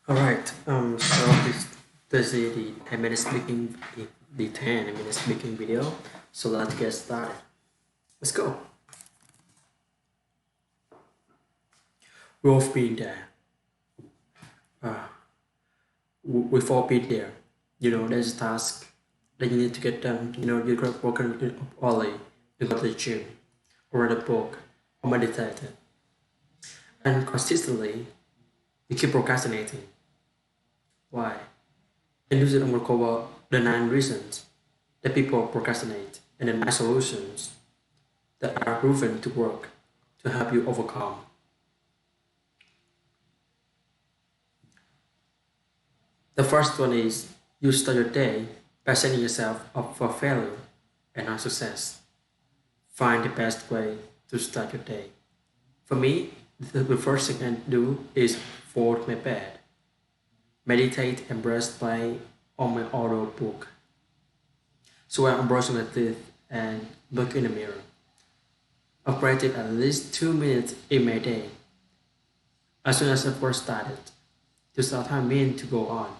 All right. So this is the 10 minute speaking the 10 minute speaking video. So let's get started. Let's go. We've all been there. Uh, we've all been there. There's a task that you need to get done. You're working early. You go to the gym, or read a book, or meditate, and consistently you keep procrastinating. Why? In this, I'm gonna cover the 9 reasons that people procrastinate and the 9 solutions that are proven to work to help you overcome. The first one is you start your day by setting yourself up for failure and not success. Find the best way to start your day. For me, the first thing I do is fold my bed, meditate and brush play on my audio book. So I'm brushing my teeth and look in the mirror. I've practiced at least 2 minutes in my day. As soon as I first started, to start time mean to go on.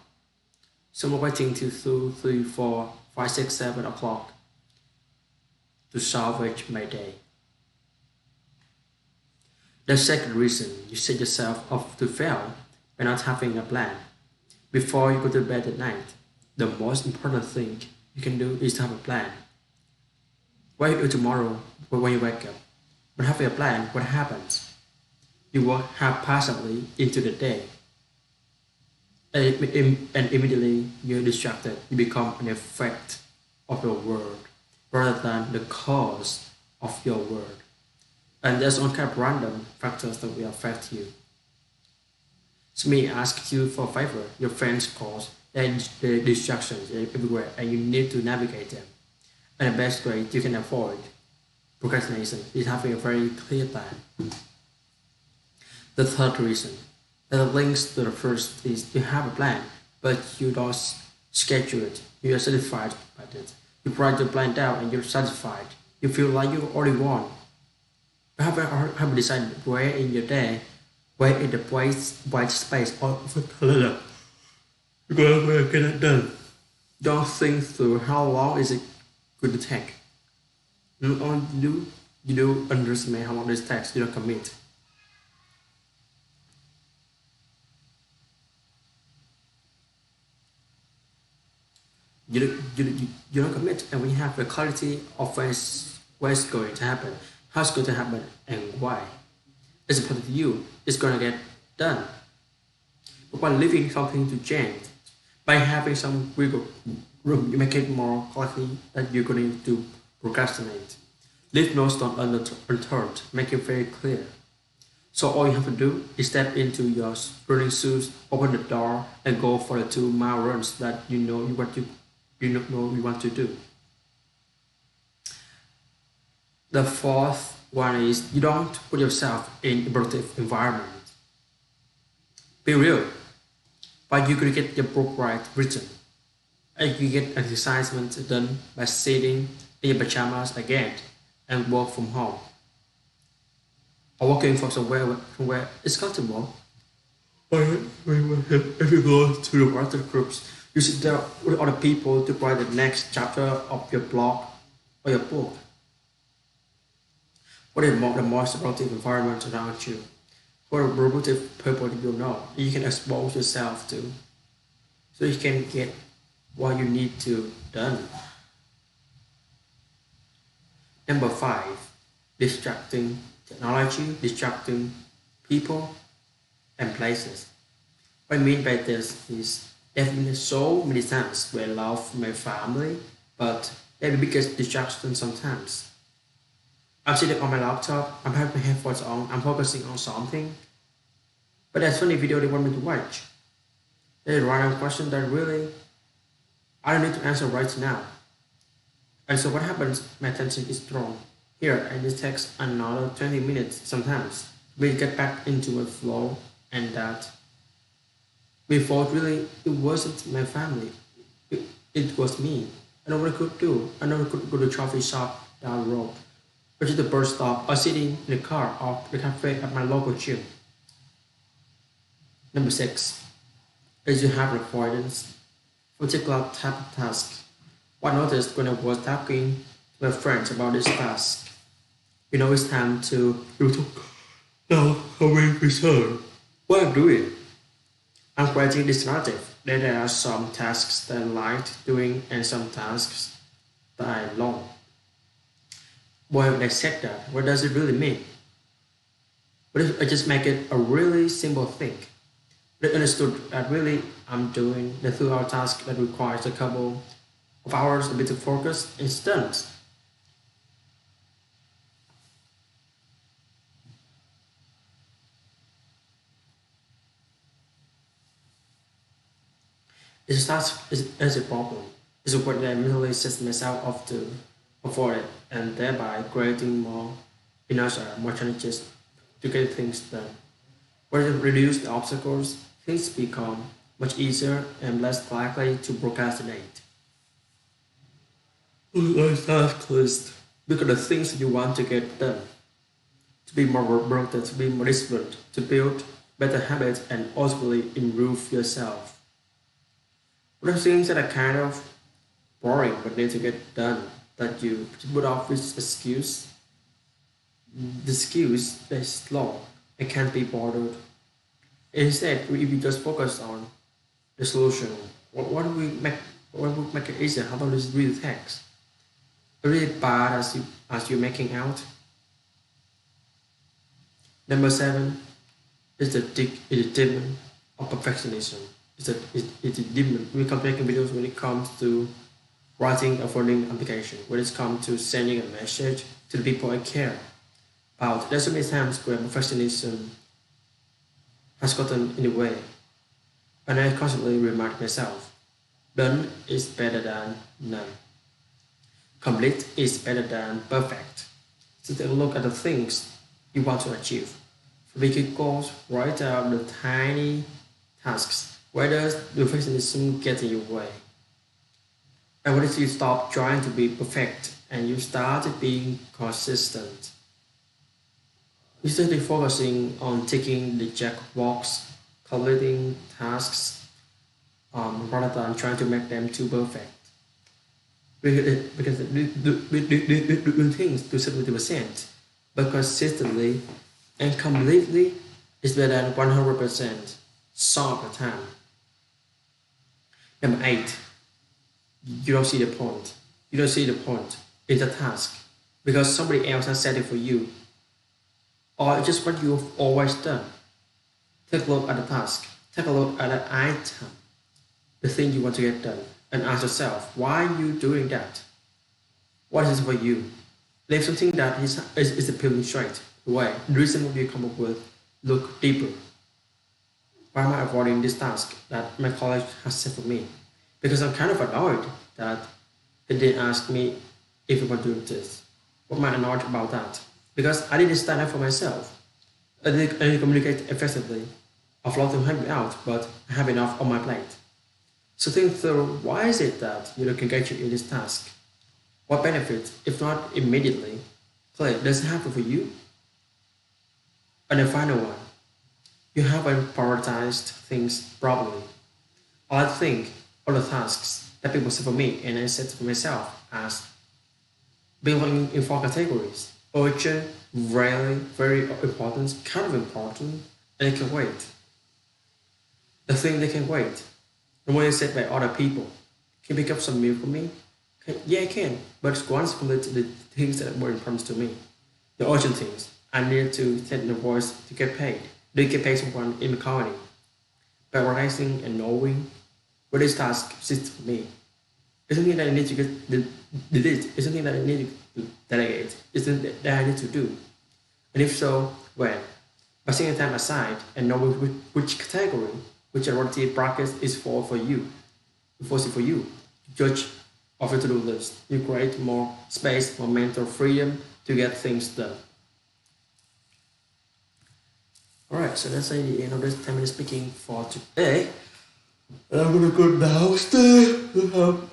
So I'm waiting till 2, 3, 4, 5, 6, 7 o'clock to salvage my day. The second reason you set yourself up to fail by not having a plan. Before you go to bed at night, the most important thing you can do is to have a plan. What you do tomorrow when you wake up? When having a plan, what happens? You work haphazardly into the day. And immediately you're distracted. You become an effect of your word rather than the cause of your word. And there's all kind of random factors that will affect you. So me ask you for a favor. Your friends calls and the distractions everywhere, and you need to navigate them. And the best way you can avoid procrastination is having a very clear plan. The third reason that links to the first is you have a plan, but you don't schedule it. You are satisfied by it. You write the plan down and you're satisfied. You feel like you already won. You have decided where in your day, where in the white space of the calendar you're going to get it done. Don't think through how long is it going to take. Not only you do underestimate how long this takes, you don't commit. You don't commit, and we have the clarity of where it's going to happen, how it's going to happen, and why. It's important to you. It's going to get done. But by leaving something to chance, by having some wiggle room, you make it more likely that you're going to procrastinate. Leave no stone unturned. Make it very clear. So all you have to do is step into your running shoes, open the door, and go for the 2 mile runs that you know you want to do. The fourth one is you don't put yourself in a productive environment. Be real, but you could get your book right written, and you get exercisements done by sitting in your pajamas again and work from home. Or working from somewhere it's comfortable. Or if you go to the writer groups, you sit there with other people to write the next chapter of your blog or your book. What is the most productive environment around you? What are productive people you know you can expose yourself to so you can get what you need to done. Number 5, distracting technology, distracting people and places. What I mean by this is there have been so many times where I love my family, but they're the biggest distraction sometimes. I'm sitting on my laptop, I'm having my headphones on, I'm focusing on something, but there's funny video they want me to watch. There's a random question that really I don't need to answer right now. And so what happens? My attention is drawn here, and it takes another 20 minutes sometimes. We get back into a flow, and that before really it wasn't my family, it was me. I know what I could do. I know I could go to a coffee shop down the road, go to the bus stop, or sitting in the car or the cafe at my local gym. Number 6, as you have avoidance for particular type of task. What I noticed when I was talking to my friends about this task, it's time to now coming return. What I'm doing, I'm creating this narrative that there are some tasks that I like doing and some tasks that I long. Boy, when I said that, what does it really mean? What if I just make it a really simple thing? They understood that really I'm doing the 2 hour task that requires a couple of hours a bit of focus instead. It's not is a problem. It's a what I mentally set myself up to avoid it and thereby creating more inertia, more challenges to get things done. When you reduce the obstacles, things become much easier and less likely to procrastinate. Like task list. Look at the things you want to get done. To be more productive, to be more disciplined, to build better habits and ultimately improve yourself. What are things that are kind of boring but need to get done that you put off with excuse? The excuse is slow and can't be bothered. Instead, if you just focus on the solution, what would make it easier? How long does it really takes? Really bad as you're making out. Number seven is is the demon of perfectionism. It's a demon. We come making videos when it comes to writing a folding application, when it comes to sending a message to the people I care about. There's so many times where perfectionism has gotten in the way, and I constantly remind myself, done is better than none. Complete is better than perfect. So take a look at the things you want to achieve. For big goals, write out the tiny tasks. Where does perfectionism get in your way? And what if you stop trying to be perfect and you start being consistent? Instead of focusing on ticking the check box, completing tasks, rather than trying to make them too perfect. Because doing things to 70%, but consistently and completely is better than 100% some of the time. Number eight, you don't see the point. You don't see the point in the task because somebody else has set it for you, or it's just what you've always done. Take a look at the task. Take a look at the item, the thing you want to get done, and ask yourself, why are you doing that? What is it for you? Leave something that is appealing straight away. The reason what you come up with, look deeper. Why am I avoiding this task that my college has set for me? Because I'm kind of annoyed that they didn't ask me if I want to do this. What am I annoyed about that? Because I didn't stand up for myself. I didn't communicate effectively. I've lot to help me out, but I have enough on my plate. So think through why is it that you can get you in this task? What benefit, if not immediately, clear, does it happen for you? And the final one, you haven't prioritized things properly. I think all the tasks that people set for me and I set for myself as belonging in 4 categories. Urgent, really, very important, kind of important, and it can wait. The thing that can wait. The one set by other people. Can you pick up some milk for me? Yeah, I can, but once complete the things that were important to me. The urgent things. I need to send the voice to get paid. Do you get paid someone in the company? Prioritizing and knowing what this task sits for me. It's something that I need to get the list. It's something that I need to delegate. It's something that I need to do. And if so, when? By setting time aside and knowing which category, which priority bracket is for you. Force it for you. Judge of your to-do list. You create more space, more mental freedom to get things done. Alright, so that's the end of this 10-minute speaking for today. I'm gonna go downstairs to have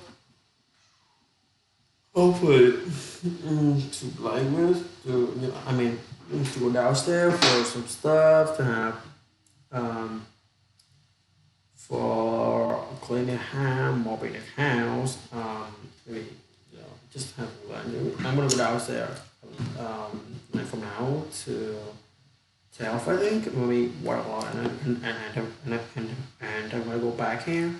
hopefully to blackmail to go downstairs for some stuff to have for clean the house, mopping the house. Maybe just have lunch. I'm gonna go downstairs. Like from now to 12, I think, maybe 1 o'clock, and I'm gonna go back here.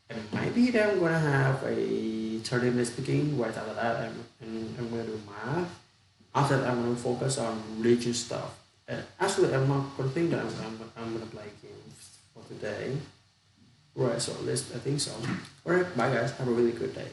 And maybe then I'm gonna have a 30 minutes speaking. Right after that, I'm gonna do math. After that, I'm gonna focus on religion stuff. And actually, I'm not gonna think that I'm gonna play games for today. Right, so at least I think so. Alright, bye guys. Have a really good day.